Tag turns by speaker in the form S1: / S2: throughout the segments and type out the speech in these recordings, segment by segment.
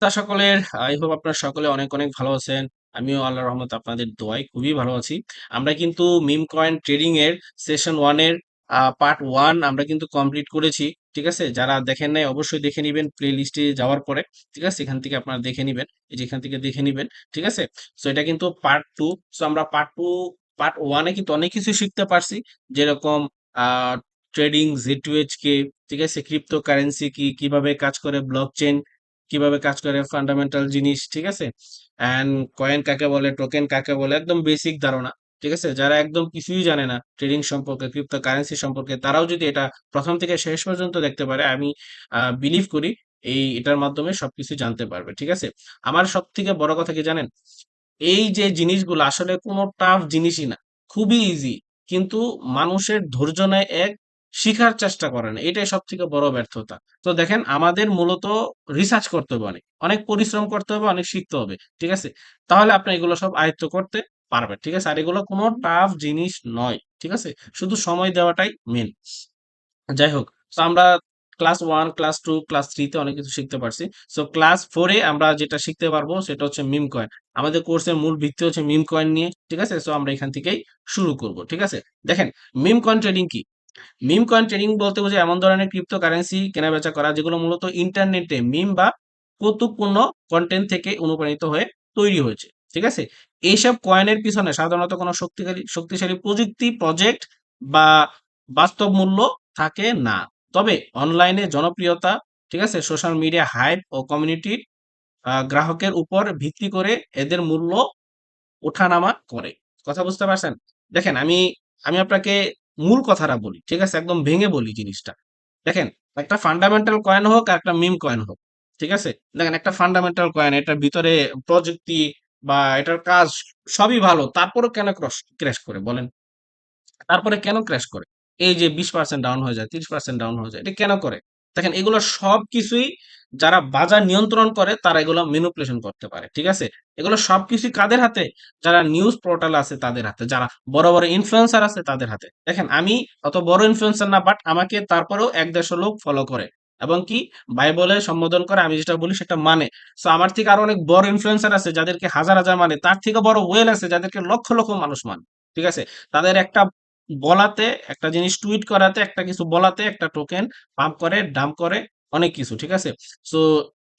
S1: সকলের I hope আপনারা সকলে অনেক অনেক ভালো আছেন। আমিও আল্লাহর রহমতে আপনাদের দোয়ায় খুবই ভালো আছি। আমরা কিন্তু মিম কয়েন ট্রেডিং এর সেশন 1 এর পার্ট 1 আমরা কিন্তু কমপ্লিট করেছি। ঠিক আছে? যারা দেখেন নাই অবশ্যই দেখে নিবেন প্লে লিস্টে যাওয়ার পরে। ঠিক আছে? এখান থেকে আপনারা দেখে নিবেন। এই যে এখান থেকে দেখে নিবেন। ঠিক আছে? সো এটা কিন্তু পার্ট 2। সো আমরা পার্ট 1 এ কিন্তু অনেক কিছু শিখতে পারছি। যেরকম ট্রেডিং Z2H ঠিক আছে? ক্রিপ্টোকারেন্সি কি, কিভাবে কাজ করে ব্লকচেইন কিভাবে কাজ করে ফান্ডামেন্টাল জিনিস, ঠিক আছে? অ্যান্ড কয়েন কাকে বলে, টোকেন কাকে বলে, একদম বেসিক ধারণা। ঠিক আছে? যারা একদম কিছুই জানে না ট্রেডিং সম্পর্কে, ক্রিপ্টো কারেন্সি সম্পর্কে, তারাও যদি এটা প্রথম থেকে শেষ পর্যন্ত দেখতে পারে, আমি বিলিভ করি এটার মাধ্যমে সবকিছু জানতে পারবে। ঠিক আছে? আমার সব থেকে বড় কথা কি জানেন? এই যে জিনিসগুলো আসলে কোনো টাফ জিনিসই না, খুবই ইজি। কিন্তু মানুষের ধৈর্য নেয় এক, শিখার চেষ্টা করে না, এটাই সব থেকে বড় ব্যর্থতা। তো দেখেন আমাদের মূলত রিসার্চ করতে হবে, অনেক অনেক পরিশ্রম করতে হবে, অনেক শিখতে হবে। ঠিক আছে? তাহলে আপনি এগুলো সব আয়ত্ত করতে পারবেন। ঠিক আছে? আর এগুলো কোনো টাফ জিনিস নয়। ঠিক আছে? শুধু সময় দেওয়াটাই মেন। যাই হোক, তো আমরা ক্লাস 1, ক্লাস 2, ক্লাস 3 তে অনেক কিছু শিখতে পারছি। সো ক্লাস 4 এ আমরা যেটা শিখতে পারবো সেটা হচ্ছে মিম কয়েন। আমাদের কোর্সের মূল ভিত্তি হচ্ছে মিম কয়েন নিয়ে। ঠিক আছে? সো আমরা এখান থেকেই শুরু করব। ঠিক আছে? দেখেন, মিম কয়েন ট্রেডিং কি? মিম কয়েন ট্রেডিং বলতে বোঝায় এমন ধরনের ক্রিপ্টোকারেন্সি কেনাবেচা করা যেগুলো মূলত ইন্টারনেটে মিম বা কৌতুকপূর্ণ কন্টেন্ট থেকে অনুপ্রাণিত হয়ে তৈরি হয়েছে। ঠিক আছে? এইসব কয়েনের পিছনে সাধারণত কোনো শক্তিশালী প্রযুক্তি, প্রজেক্ট বা বাস্তব মূল্য থাকে না। তবে অনলাইনে জনপ্রিয়তা, ঠিক আছে, সোশ্যাল মিডিয়া হাইপ ও কমিউনিটির গ্রাহকের উপর ভিত্তি করে এদের মূল্য ওঠানামা করে। কথা বুঝতে পারছেন? দেখেন, আমি আমি আপনাকে মূল কথাটা বলি। ঠিক আছে? একদম ভেঙে বলি জিনিসটা। দেখেন, একটা ফান্ডামেন্টাল কয়েন হোক আর একটা মিম কয়েন হোক। ঠিক আছে? দেখেন, একটা ফান্ডামেন্টাল কয়েন, এটার ভিতরে প্রযুক্তি বা এটার কাজ সবই ভালো। তারপরেও কেন ক্র্যাশ করে বলেন? তারপরে কেন ক্র্যাশ করে? এই যে 20% ডাউন হয়ে যায়, 30% ডাউন হয়ে যায়। এটা কেন করে? দেখেন, এগুলো সবকিছুই যারা বাজার নিয়ন্ত্রণ করে তারা এগুলো ম্যানিপুলেশন করতে পারে। ঠিক আছে? এগুলো সবকিছুই কাদের হাতে? যারা নিউজ পোর্টাল আছে তাদের হাতে, যারা বড়, বড় ইনফ্লুয়েন্সার আছে তাদের হাতে। দেখেন, আমি অত বড় ইনফ্লুয়েন্সার না, বাট আমাকে তারপরেও ১-১৫০ লোক ফলো করে। এবং কি ভাই বলে সম্বোধন করে, আমি যেটা বলি সেটা মানে। সো আমার থেকে আরো অনেক বড় ইনফ্লুয়েন্সার আছে যাদেরকে হাজার, হাজার মানে, তার থেকে বড় ওয়েল আছে যাদেরকে লক্ষ, লক্ষ মানুষ মানে। ঠিক আছে? তাদের একটা বলাতে, একটা জিনিস টুইট করাতে, একটা কিছু বলাতে একটা টোকেন পাম্প করে, ডাম্প করে, অনেক কিছু। ঠিক আছে? সো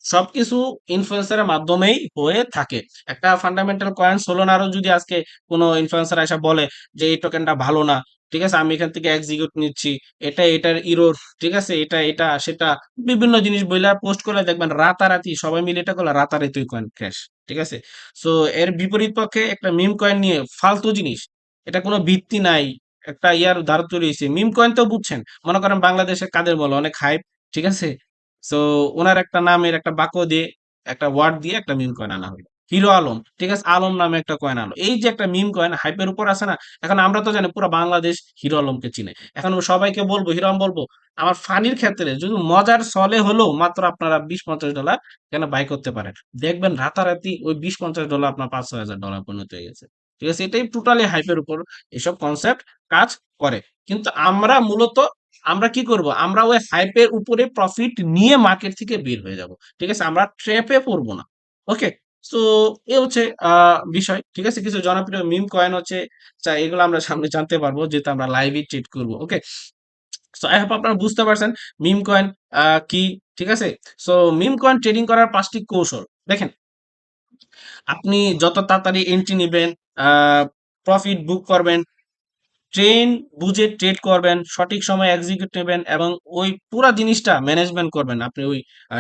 S1: সবকিছু ইনফ্লুয়েন্সারের মাধ্যমেই হয়ে থাকে। একটা ফান্ডামেন্টাল কয়েন সোলোনারও যদি আজকে কোনো ইনফ্লুয়েন্সার এসে বলে যে এই টোকেনটা ভালো না, ঠিক আছে, আমি এখান থেকে এক্সিকিউট নিচ্ছি, এটা এটার ইরোর, ঠিক আছে, এটা সেটা বিভিন্ন জিনিস বইলা পোস্ট করলে দেখবেন রাতারাতি সবাই মিলে এটা করলে রাতারাতি কয়েন ক্র্যাশ। ঠিক আছে? সো এর বিপরীত পক্ষে একটা মিম কয়েন নিয়ে ফালতু জিনিস, এটা কোনো ভিত্তি নাই, একটা ইয়ার ধার তৈরি হইছে। মিম কয়েন তো বুঝছেন। মনে করেন বাংলাদেশে কাদের বলে অনেক হাইপ, ঠিক আছে? সো উনার একটা নামের একটা বাক্য দিয়ে, একটা ওয়ার্ড দিয়ে একটা মিম কয়েন আনা হইলো। হিরো আলম, ঠিক আছে? আলম নামে একটা কয়েন আনলো। এই যে একটা মিম কয়েন হাইপের উপর আছে না? এখন আমরা তো জানি পুরা বাংলাদেশ হিরো আলমকে চিনে। এখন সবাইকে বলবো, হিরো আলম বলবো। আমার ফানির ক্ষেত্রে যদি মজার ছলে হলেও মাত্র আপনারা $20-50 কেন বাই করতে পারেন। দেখবেন রাতারাতি ওই $20-50 আপনার $5-6 হাজার পরিণত হয়ে গেছে। ঠিক আছে? এটাই টোটালি হাইপের উপর এসব কনসেপ্ট কাজ করে। কিন্তু আমরা মূলত আমরা কি করব? আমরা ওই হাইপের উপরে প্রফিট নিয়ে মার্কেট থেকে বের হয়ে যাব। ঠিক আছে? আমরা ট্র্যাপে পড়বো না। ওকে? সো এ হচ্ছে বিষয়। ঠিক আছে? কিছু জনপ্রিয় মিম কয়েন হচ্ছে, এগুলো আমরা সামনে জানতে পারবো যেহেতু আমরা লাইভই ট্রেড করব। ওকে? সো আই হোপ আপনারা বুঝতে পারছেন মিম কয়েন কি। ঠিক আছে? সো মিম কয়েন ট্রেডিং করার ৫ টি কৌশল। দেখেন, আপনি যত তাড়াতাড়ি এন্ট্রি নিবেন, আ প্রফিট বুক করবেন, ট্রেন বুঝে ট্রেড করবেন, সঠিক সময়ে এক্সিকিউট নেবেন এবং ওই পুরা জিনিসটা ম্যানেজমেন্ট করবেন। আপনি ওই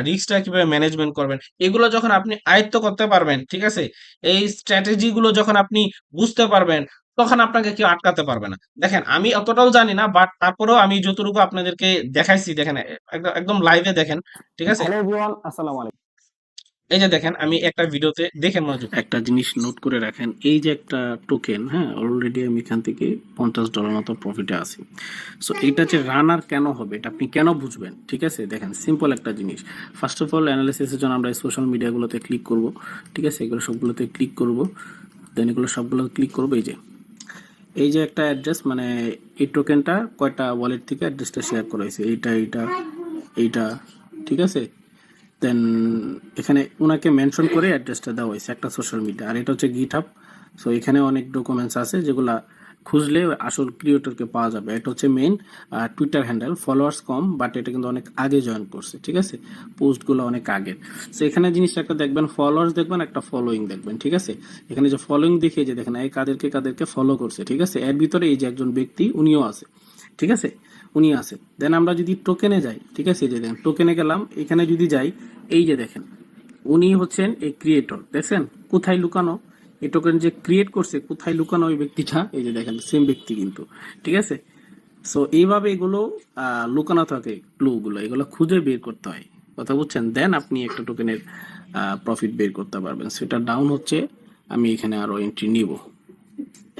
S1: রিস্কটা কিভাবে ম্যানেজমেন্ট করবেন, এগুলো যখন আপনি আয়ত্ত করতে পারবেন, ঠিক আছে? এই স্ট্র্যাটেজি গুলো যখন আপনি বুঝতে পারবেন, তখন আপনাকে কেউ আটকাতে পারবে না। দেখেন, আমি অতটাও জানি না, বাট তারপরেও আমি যতটুকু আপনাদেরকে দেখাইছি, দেখেন একদম একদম লাইভে দেখেন। ঠিক আছে?
S2: হ্যালো এভরিওয়ান, আসসালামু আলাইকুম।
S1: এই যে দেখেন, আমি একটা ভিডিওতে দেখেন মনোযোগ, একটা জিনিস নোট করে রাখেন। এই যে একটা টোকেন, হ্যাঁ, অলরেডি আমি এখান থেকে $50 মতো প্রফিটে আছি। সো এটা যে রানার কেন হবে, এটা আপনি কেন বুঝবেন? ঠিক আছে? দেখেন, সিম্পল একটা জিনিস। ফার্স্ট অফ অল অ্যানালিসিসের জন্য আমরা সোশ্যাল মিডিয়াগুলোতে ক্লিক করব। ঠিক আছে? এগুলো সবগুলোতে ক্লিক করব। দেন এগুলো সবগুলো ক্লিক করব। এই যে একটা অ্যাড্রেস, মানে এই টোকেনটা কয়টা ওয়ালেট থেকে অ্যাড্রেসটা শেয়ার করা হয়েছে, এইটা এইটা এইটা। ঠিক আছে?
S2: দেন এখানে ওনাকে মেনশন করে অ্যাড্রেসটা দেওয়া হয়েছে একটা সোশ্যাল মিডিয়া, আর এটা হচ্ছে গিটহাব। সো এখানে অনেক ডকুমেন্টস আছে যেগুলা খুঁজলে আসল ক্রিয়েটরকে পাওয়া যাবে। এটা হচ্ছে main Twitter handle, followers com, but এটা কিন্তু অনেক আগে জয়েন করছে, ঠিক আছে, পোস্টগুলো অনেক আগের। সো এখানে জিনিসটা একটা দেখবেন, ফলোয়ার্স দেখবেন, একটা ফলোইং দেখবেন, ঠিক আছে। এখানে যে ফলোইং দেখে যে দেখেন এই কাদেরকে কাদেরকে ফলো করছে, ঠিক আছে, এর ভিতরে এই যে একজন ব্যক্তি উনিও আছে, ঠিক আছে, উনি আছে। দেন আমরা যদি টোকেনে যাই, ঠিক আছে, এই যে দেখেন টোকেনে গেলাম, এখানে যদি যাই, এই যে দেখেন উনি হচ্ছেন এই ক্রিয়েটর, দেখছেন কোথায় লুকানো, এই টোকেন যে ক্রিয়েট করছে কোথায় লুকানো ওই ব্যক্তিটা, এই যে দেখেন সেম ব্যক্তি কিন্তু, ঠিক আছে। সো এইভাবে এগুলো লুকানো থাকে, ক্লুগুলো এগুলো খুঁজে বের করতে হয়, কথা বুঝছেন, দেন আপনি একটা টোকেনের প্রফিট বের করতে পারবেন। সেটা ডাউন হচ্ছে, আমি এখানে আরো এন্ট্রি নিব,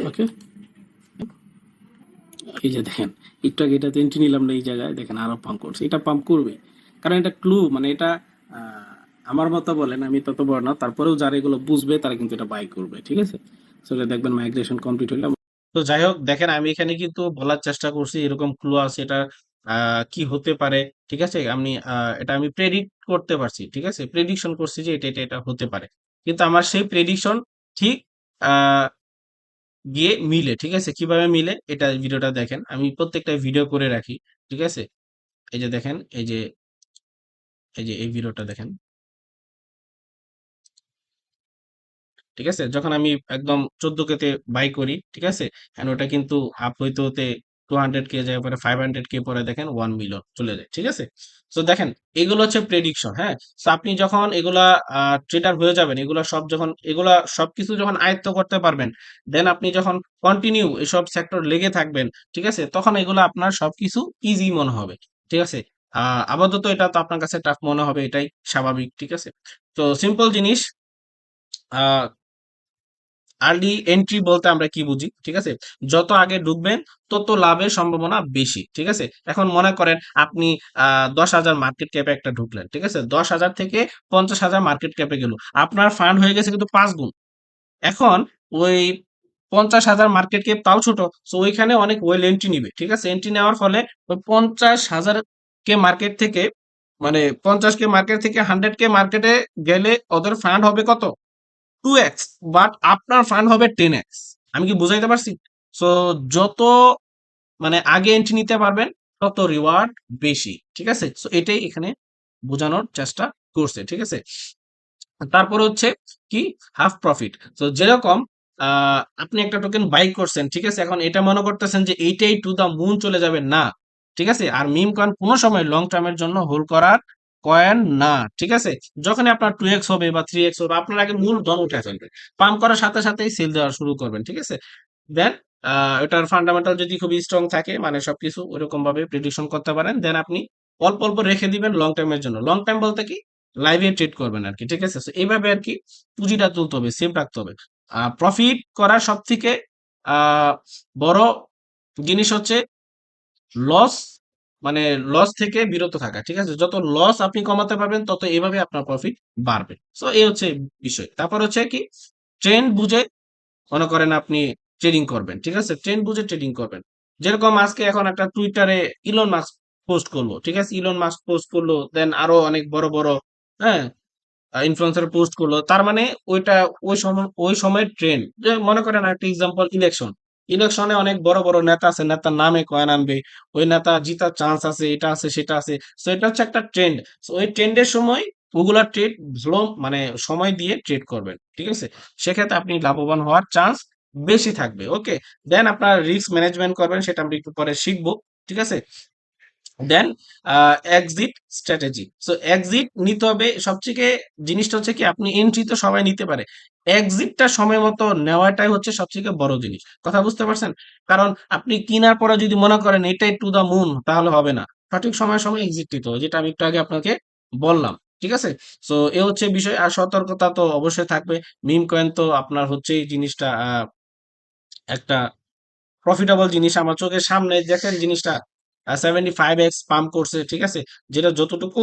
S2: ওকে। এই যে দেখেন একটু আগে এটাতে এন্ট্রি নিলাম না, এই জায়গায় দেখেন আরো পাম্প করছে, এটা পাম্প করবে, কারণ এটা ক্লু, মানে এটা আমার মতো বলেন, আমি তত বড় না, তারপরেও যারা এগুলো বুঝবে তারা কিন্তু এটা বাই করবে, ঠিক আছে। সো এটা দেখবেন মাইগ্রেশন কমপ্লিট হলে।
S1: তো যাই হোক, দেখেন আমি এখানে কিন্তু বলার চেষ্টা করছি এরকম ক্লু আছে, এটা কি হতে পারে, ঠিক আছে। আমি এটা আমি প্রেডিক্ট করতে পারছি, ঠিক আছে, প্রেডিকশন করছি যে এটা এটা এটা হতে পারে, কিন্তু আমার সেই প্রেডিকশন ঠিক আহ গিয়ে মিলে, ঠিক আছে। কিভাবে মিলে এটা ভিডিওটা দেখেন, আমি প্রত্যেকটা ভিডিও করে রাখি, ঠিক আছে। এই যে দেখেন, এই যে এই ভিডিওটা দেখেন, ঠিক আছে। যখন আমি একদম 14K তে বাই করি, ঠিক আছে, এন্ড ওটা কিন্তু আপ হইতে হতে 200K যায়, পরে 500K, পরে দেখেন 1 মিলিয়ন চলে যায়, ঠিক আছে। তো দেখেন এগুলো হচ্ছে প্রেডিকশন, হ্যাঁ। তো আপনি যখন এগুলা ট্রেডার হয়ে যাবেন, এগুলা সব যখন এগুলা সবকিছু যখন আয়ত্ত করতে পারবেন, দেন আপনি যখন কন্টিনিউ এসব সেক্টর লেগে থাকবেন, ঠিক আছে, তখন এগুলো আপনার সবকিছু ইজি মনে হবে, ঠিক আছে। আপাতত এটা তো আপনার কাছে টাফ মনে হবে, এটাই স্বাভাবিক, ঠিক আছে। তো সিম্পল জিনিস, আহ আর্লি এন্ট্রি বলতে আমরা কি বুঝি, ঠিক আছে, যত আগে ঢুকবেন তত লাভের সম্ভাবনা বেশি, ঠিক আছে। এখন মনে করেন আপনি 10,000 মার্কেট ক্যাপে একটা ঢুকলেন, ঠিক আছে, 10,000 থেকে 50,000 মার্কেট ক্যাপে গেল, আপনার ফান্ড হয়ে গেছে কিন্তু 5 গুণ। এখন ওই 50,000 মার্কেট ক্যাপ তাও ছোট, তো ওইখানে অনেক ওয়েল এন্ট্রি নিবে, ঠিক আছে। এন্ট্রি নেওয়ার ফলে ওই 50,000 কে মার্কেট থেকে, মানে 50K মার্কেট থেকে 100K মার্কেটে গেলে ওদের ফান্ড হবে কত, 2x, বাট আপনার ফান্ড হবে 10x। আমি কি বুঝাইতে পারছি? সো যত মানে আগে এন্ট্রি নিতে পারবেন তত রিওয়ার্ড বেশি, ঠিক আছে। সো এটাই এখানে বোঝানোর চেষ্টা করছে, ঠিক আছে। তারপর হচ্ছে কি, হাফ প্রফিট। তো যেরকম আপনি একটা টোকেন বাই করছেন, ঠিক আছে, এখন এটা মনে করতেছেন যে এইটাই টু দা মুন চলে যাবে, না, ঠিক আছে। আর মিম কয়েন কোনো সময় লং টার্মের জন্য হোল্ড করার কয়েন না, ঠিক আছে। যখনই আপনার 2x হবে বা 3x হবে, আপনার আগে মূল ধন উঠে ফেলবে, পাম্প করার সাথে সাথেই সেল দেওয়া শুরু করবেন, ঠিক আছে। দেন এটার ফান্ডামেন্টাল যদি খুবই স্ট্রং থাকে, মানে সবকিছু ওইরকম ভাবে প্রেডিকশন করতে পারেন, দেন আপনি অল্প অল্প রেখে দিবেন লং টাইমের জন্য। লং টাইম বলতে কি, লাইভে ট্রেড করবেন আর কি, ঠিক আছে। So এইভাবে আর কি পুঁজিটা তুলতে হবে, সেভ রাখতে হবে। প্রফিট করার সব থেকে আহ বড় জিনিস হচ্ছে লস, মানে লস থেকে বিরত থাকা, ঠিক আছে। যত লস আপনি কমাতে পারবেন তত এইভাবে আপনার প্রফিট বাড়বে। সো এই হচ্ছে বিষয়। তারপর হচ্ছে কি, ট্রেন্ড বুঝে মনে করেন আপনি ট্রেডিং করবেন, ঠিক আছে, ট্রেন্ড বুঝে ট্রেডিং করবেন। যেরকম আজকে এখন একটা টুইটারে ইলন মাস্ক পোস্ট করলো, ঠিক আছে, ইলন মাস্ক পোস্ট করলো, দেন আরো অনেক বড় বড়, হ্যাঁ, ইনফ্লুয়েন্সার পোস্ট করলো, তার মানে ওইটা ওই সময়ের ট্রেন্ড। যে মনে করেন একটা এক্সাম্পল, ইলেকশনে অনেক বড় বড় নেতা আছে, নেতার নামে কয়েন আনবে, ওই নেতা জিতার চান্স আছে, এটা আছে সেটা আছে। সো এটা হচ্ছে একটা ট্রেন্ড। সো ওই ট্রেন্ডের সময় ওগুলা ট্রেড ভালো, মানে সময় দিয়ে ট্রেড করবেন, ঠিক আছে। সেক্ষেত্রে আপনি লাভবান হওয়ার চান্স বেশি থাকবে, ওকে। দেন আপনার রিস্ক ম্যানেজমেন্ট করবেন, সেটা আমরা একটু পরে শিখবো, ঠিক আছে। দেন এক্সিট স্ট্র্যাটেজি। সো এক্সিট নিতে হবে, সবথেকে জিনিসটা হচ্ছে কি, আপনি এন্ট্রি তো সবাই নিতে পারে, এক্সিটটা সময় মতো নেওয়াটাই হচ্ছে সবথেকে বড় জিনিস, কথা বুঝতে পারছেন। কারণ আপনি কিনার পরে যদি মনে করেন এটাই টু দা মুন, তাহলে হবে না, সঠিক সময় সময় এক্সিট নিতে হবে, যেটা আমি একটু আগে আপনাকে বললাম, ঠিক আছে। সো এ হচ্ছে বিষয়, আর সতর্কতা তো অবশ্যই থাকবে। মিম কয়েন তো আপনার হচ্ছে এই জিনিসটা একটা প্রফিটেবল জিনিস, আমার চোখের সামনে দেখেন জিনিসটা 75x পাম্প করছে, ঠিক আছে। যেটা যতটুকু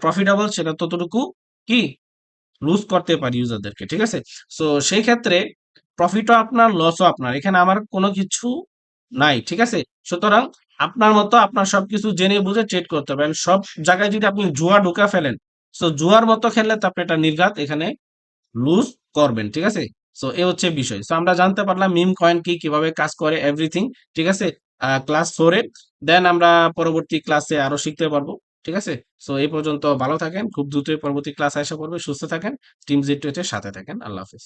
S1: প্রফিটেবল, সেটা ততটুকু কি লুজ করতে পারি ইউজারদেরকে, ঠিক আছে। সো সেই ক্ষেত্রে প্রফিটও আপনার, লসও আপনার, এখানে আমার কোনো কিছু নাই, ঠিক আছে। সুতরাং আপনার মতো আপনার সবকিছু জেনে বুঝে ট্রেড করতে হবে। And সব জায়গায় যদি আপনি জুয়া ঢুকা ফেলেন, সো জুয়ার মতো খেললে তো আপনি এটা নির্ঘাত এখানে লুজ করবেন, ঠিক আছে? সো এ হচ্ছে বিষয়। সো আমরা জানতে পারলাম মিম কয়েন কি, কিভাবে কাজ করে, এভরিথিং, ঠিক আছে? ক্লাস 4 এ। দেন আমরা পরবর্তী ক্লাসে আরো শিখতে পারবো, ঠিক আছে? সো এই পর্যন্ত ভালো থাকেন, খুব দ্রুতই পরবর্তী ক্লাস আসা পড়বে, সুস্থ থাকেন, টিম জিট এর সাথে থাকেন। আল্লাহ হাফেজ।